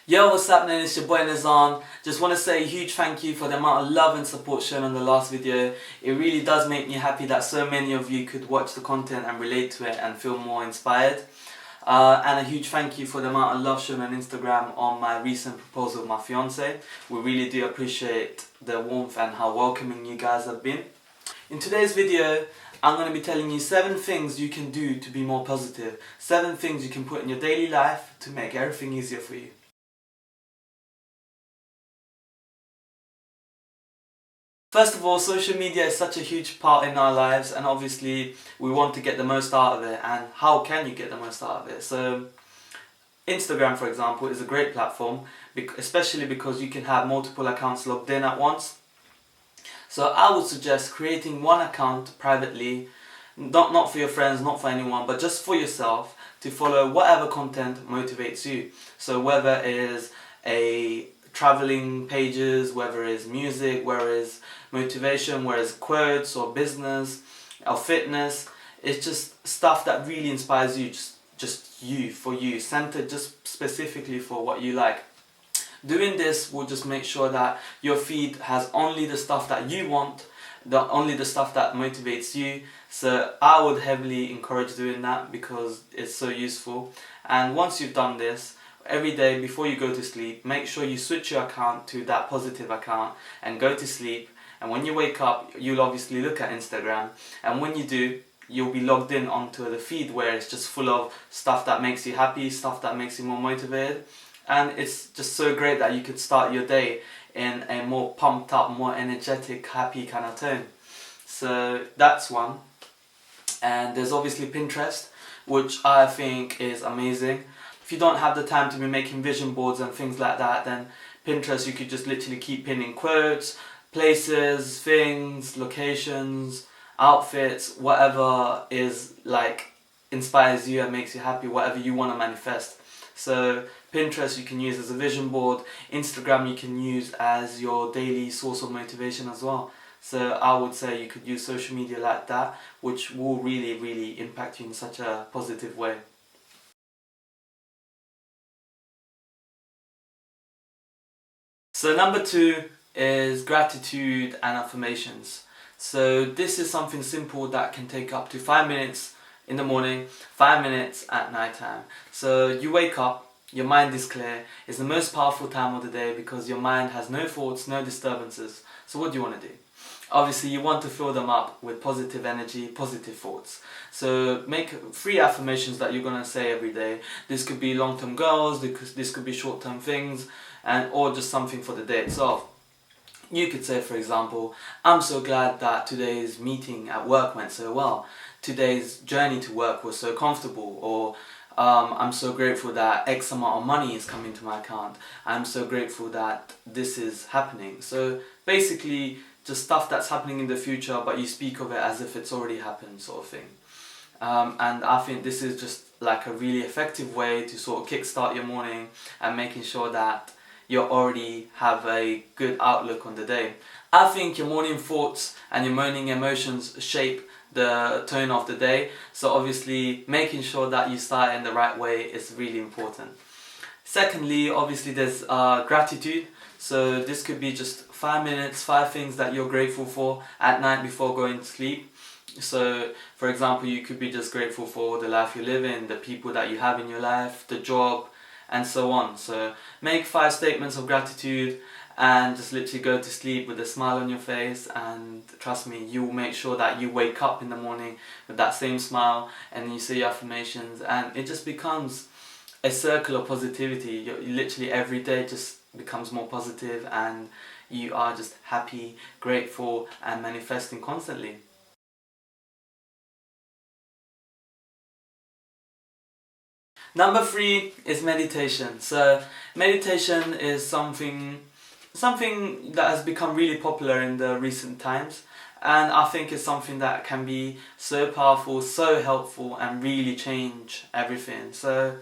Yo, what's happening? It's your boy Nezan. Just want to say a huge thank you for the amount of love and support shown on the last video. It really does make me happy that so many of you could watch the content and relate to it and feel more inspired. And a huge thank you for the amount of love shown on Instagram on my recent proposal with my fiance. We really do appreciate the warmth and how welcoming you guys have been. In today's video, I'm going to be telling you 7 things you can do to be more positive. 7 things you can put in your daily life to make everything easier for you. First of all, social media is such a huge part in our lives, and obviously we want to get the most out of it. And how can you get the most out of it? So Instagram, for example, is a great platform, especially because you can have multiple accounts logged in at once. So I would suggest creating one account privately, not for your friends, not for anyone, but just for yourself, to follow whatever content motivates you. So whether it is a traveling pages, whether it's music, whether it's motivation, whether it's quotes or business or fitness, it's just stuff that really inspires you, just you, for you, centered just specifically for what you like. Doing this will just make sure that your feed has only the stuff that you want, only the stuff that motivates you. So I would heavily encourage doing that because it's so useful. And once you've done this, every day before you go to sleep, make sure you switch your account to that positive account and go to sleep. And when you wake up, you'll obviously look at Instagram, and when you do, you'll be logged in onto the feed where it's just full of stuff that makes you happy, stuff that makes you more motivated. And it's just so great that you could start your day in a more pumped up, more energetic, happy kind of tone. So that's one. And there's obviously Pinterest, which I think is amazing. If you don't have the time to be making vision boards and things like that, then Pinterest, you could just literally keep pinning quotes, places, things, locations, outfits, whatever is like inspires you and makes you happy, whatever you want to manifest. So Pinterest you can use as a vision board, Instagram you can use as your daily source of motivation as well. So I would say you could use social media like that, which will really impact you in such a positive way. So number 2 is gratitude and affirmations. So this is something simple that can take up to 5 minutes in the morning, 5 minutes at night time. So you wake up, your mind is clear. It's the most powerful time of the day because your mind has no thoughts, no disturbances. So what do you want to do? Obviously you want to fill them up with positive energy, positive thoughts. So make 3 affirmations that you're going to say every day. This could be long-term goals, this could be short-term things, or just something for the day itself. You could say, for example, I'm so glad that today's meeting at work went so well. Today's journey to work was so comfortable. Or I'm so grateful that X amount of money is coming to my account. I'm so grateful that this is happening. So basically just stuff that's happening in the future, but you speak of it as if it's already happened, sort of thing. And I think this is just like a really effective way to sort of kickstart your morning and making sure that you already have a good outlook on the day. I think your morning thoughts and your morning emotions shape the tone of the day, so obviously making sure that you start in the right way is really important. Secondly, obviously there's gratitude. So this could be just 5 minutes, 5 things that you're grateful for at night before going to sleep. So for example, you could be just grateful for the life you live in, the people that you have in your life, the job, and so on. So make 5 statements of gratitude and just literally go to sleep with a smile on your face, and trust me, you will make sure that you wake up in the morning with that same smile, and you say your affirmations, and it just becomes a circle of positivity. You literally every day just becomes more positive and you are just happy, grateful and manifesting constantly. Number 3 is meditation. So meditation is something that has become really popular in the recent times, and I think it's something that can be so powerful, so helpful and really change everything. So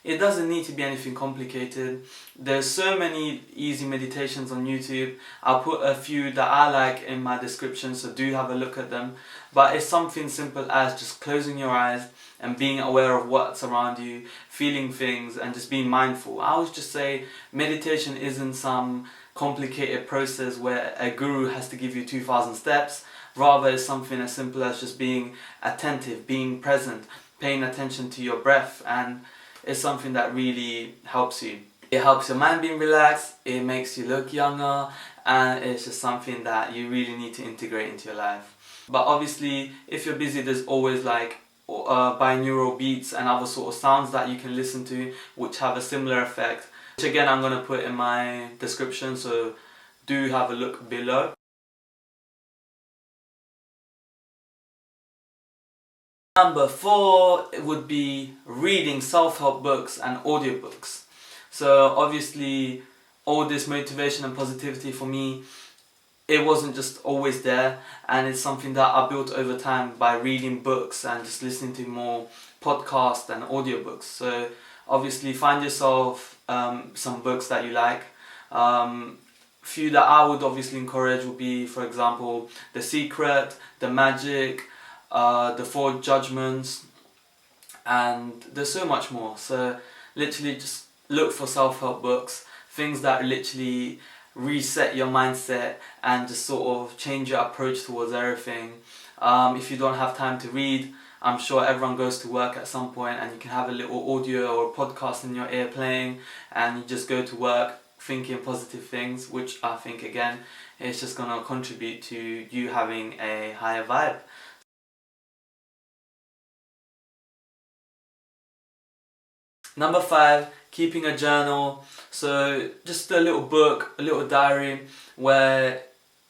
It doesn't need to be anything complicated. There's so many easy meditations on YouTube. I'll put a few that I like in my description, so do have a look at them. But it's something simple as just closing your eyes and being aware of what's around you, feeling things and just being mindful. I always just say meditation isn't some complicated process where a guru has to give you 2,000 steps. Rather, it's something as simple as just being attentive, being present, paying attention to your breath, and it's something that really helps you. It helps your mind being relaxed, it makes you look younger, and it's just something that you really need to integrate into your life. But obviously, if you're busy, there's always like binaural beats and other sort of sounds that you can listen to which have a similar effect, which again I'm going to put in my description, so do have a look below. Number 4 would be reading self-help books and audiobooks. So obviously all this motivation and positivity for me, it wasn't just always there, and it's something that I built over time by reading books and just listening to more podcasts and audiobooks. So obviously find yourself some books that you like. Few that I would obviously encourage would be, for example, The Secret, The Magic, The Four Judgments, and there's so much more. So literally just look for self-help books, things that literally reset your mindset and just sort of change your approach towards everything. If you don't have time to read, I'm sure everyone goes to work at some point and you can have a little audio or a podcast in your ear playing and you just go to work thinking positive things, which I think again is just going to contribute to you having a higher vibe. Number 5, keeping a journal. So just a little book, a little diary where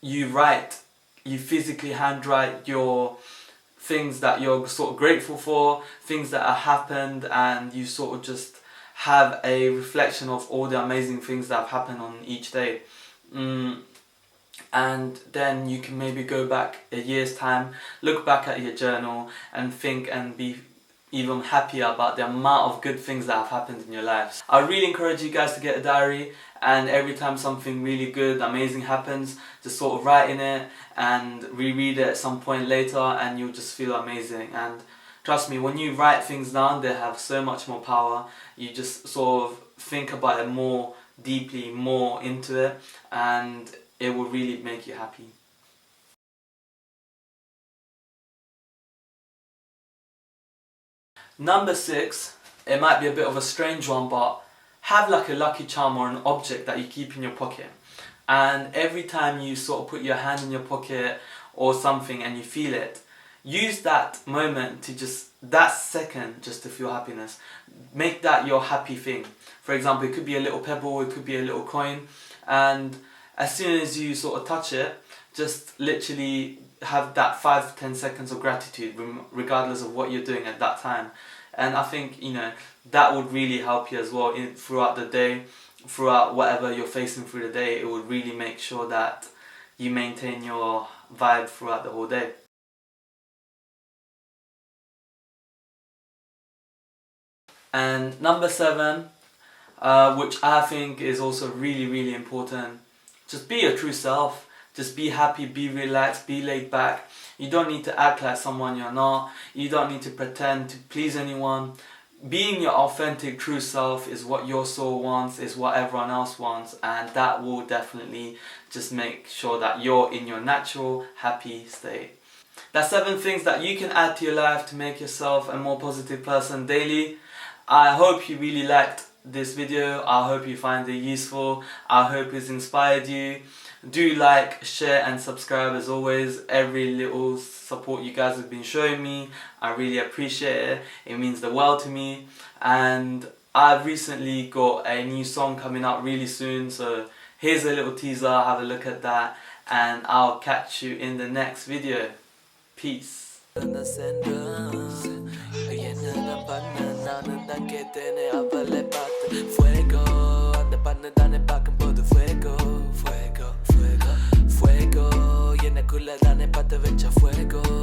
you write, you physically handwrite your things that you're sort of grateful for, things that have happened, and you sort of just have a reflection of all the amazing things that have happened on each day. And then you can maybe go back a year's time, look back at your journal and think and be even happier about the amount of good things that have happened in your lives. I really encourage you guys to get a diary, and every time something really good, amazing happens, just sort of write in it and reread it at some point later, and you'll just feel amazing. And trust me, when you write things down, they have so much more power. You just sort of think about it more deeply, more into it, and it will really make you happy. Number 6, it might be a bit of a strange one, but have like a lucky charm or an object that you keep in your pocket. And every time you sort of put your hand in your pocket or something and you feel it, use that moment to just, that second, just to feel happiness. Make that your happy thing. For example, it could be a little pebble, it could be a little coin, and as soon as you sort of touch it, just literally have that 5-10 seconds of gratitude regardless of what you're doing at that time. And I think, you know, that would really help you as well throughout the day, throughout whatever you're facing through the day. It would really make sure that you maintain your vibe throughout the whole day. And number 7, which I think is also really, really important, just be your true self. Just be happy, be relaxed, be laid back. You don't need to act like someone you're not. You don't need to pretend to please anyone. Being your authentic, true self is what your soul wants, is what everyone else wants, and that will definitely just make sure that you're in your natural, happy state. That's 7 things that you can add to your life to make yourself a more positive person daily. I hope you really liked this video. I hope you find it useful. I hope it's inspired you. Do like, share and subscribe as always. Every little support you guys have been showing me, I really appreciate it. It means the world to me. And I've recently got a new song coming out really soon, so here's a little teaser, have a look at that, and I'll catch you in the next video. Peace. Fuego, fuego, y en el culo dane pa' te vecha fuego.